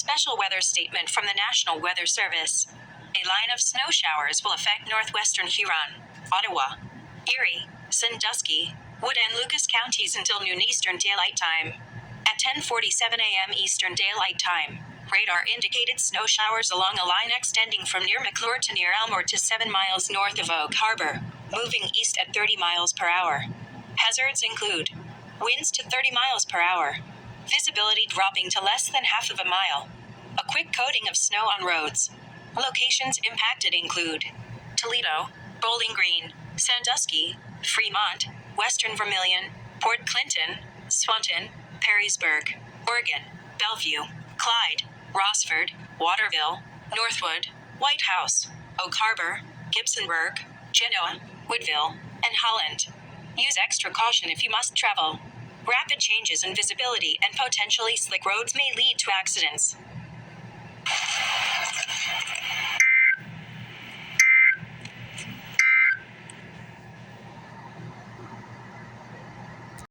special weather statement from the National Weather Service. A line of snow showers will affect northwestern Huron, Ottawa, Erie, Sandusky, Wood and Lucas counties until noon Eastern Daylight Time. At 10:47 a.m. Eastern Daylight Time, radar indicated snow showers along a line extending from near McClure to near Elmore to 7 miles north of Oak Harbor, moving east at 30 miles per hour. Hazards include winds to 30 miles per hour, visibility dropping to less than half of a mile, a quick coating of snow on roads. Locations impacted include Toledo, Bowling Green, Sandusky, Fremont, Western Vermilion, Port Clinton, Swanton, Perrysburg, Oregon, Bellevue, Clyde, Rossford, Waterville, Northwood, White House, Oak Harbor, Gibsonburg, Genoa, Woodville, and Holland. Use extra caution if you must travel. Rapid changes in visibility and potentially slick roads may lead to accidents.